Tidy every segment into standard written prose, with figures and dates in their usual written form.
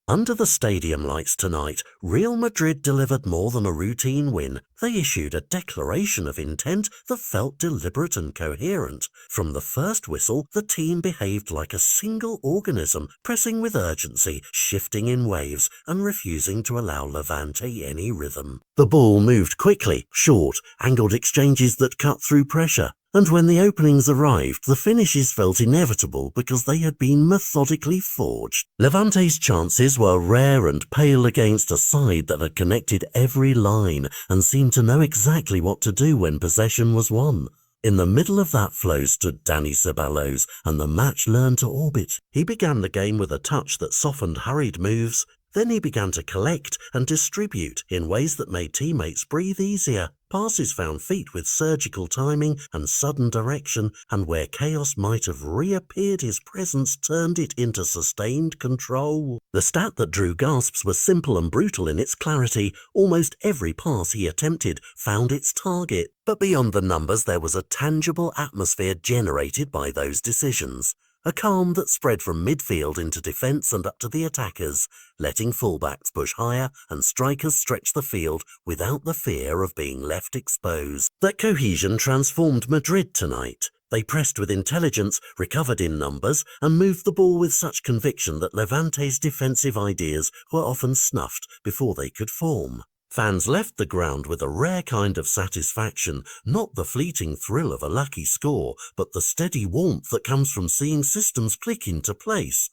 Under the stadium lights tonight, Real Madrid delivered more than a routine win. They issued a declaration of intent that felt deliberate and coherent. From the first whistle, the team behaved like a single organism, pressing with urgency, shifting in waves, and refusing to allow Levante any rhythm. The ball moved quickly, short, angled exchanges that cut through pressure. And when the openings arrived, the finishes felt inevitable because they had been methodically forged. Levante's chances were rare and pale against a side that had connected every line and seemed to know exactly what to do when possession was won. In the middle of that flow stood Dani Ceballos, and the match learned to orbit. He began the game with a touch that softened hurried moves. Then he began to collect and distribute in ways that made teammates breathe easier. Passes found feet with surgical timing and sudden direction, and where chaos might have reappeared, his presence turned it into sustained control. The stat that drew gasps was simple and brutal in its clarity. Almost every pass he attempted found its target. But beyond the numbers, there was a tangible atmosphere generated by those decisions. A calm that spread from midfield into defence and up to the attackers, letting fullbacks push higher and strikers stretch the field without the fear of being left exposed. That cohesion transformed Madrid tonight. They pressed with intelligence, recovered in numbers, and moved the ball with such conviction that Levante's defensive ideas were often snuffed before they could form. Fans left the ground with a rare kind of satisfaction, not the fleeting thrill of a lucky score, but the steady warmth that comes from seeing systems click into place.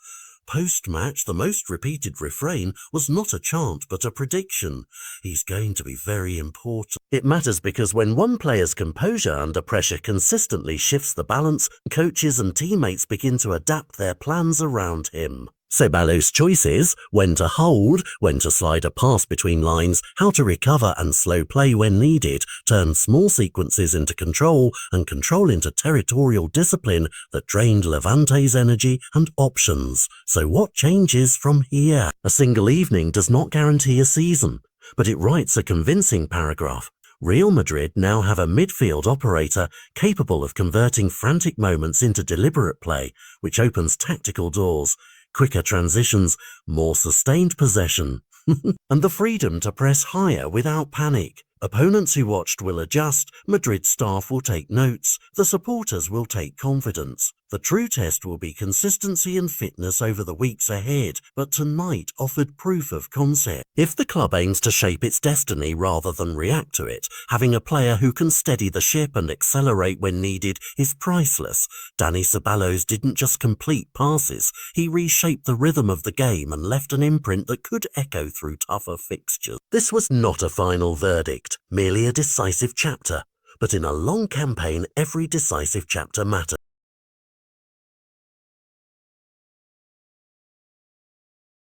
Post-match, the most repeated refrain was not a chant but a prediction. He's going to be very important. It matters because when one player's composure under pressure consistently shifts the balance, coaches and teammates begin to adapt their plans around him. Ceballos' choices, when to hold, when to slide a pass between lines, how to recover and slow play when needed, turned small sequences into control and control into territorial discipline that drained Levante's energy and options. So what changes from here? A single evening does not guarantee a season, but it writes a convincing paragraph. Real Madrid now have a midfield operator capable of converting frantic moments into deliberate play, which opens tactical doors. Quicker transitions, more sustained possession, and the freedom to press higher without panic. Opponents who watched will adjust, Madrid staff will take notes, the supporters will take confidence. The true test will be consistency and fitness over the weeks ahead, but tonight offered proof of concept. If the club aims to shape its destiny rather than react to it, having a player who can steady the ship and accelerate when needed is priceless. Dani Ceballos didn't just complete passes, he reshaped the rhythm of the game and left an imprint that could echo through tougher fixtures. This was not a final verdict, merely a decisive chapter. But in a long campaign, every decisive chapter matters.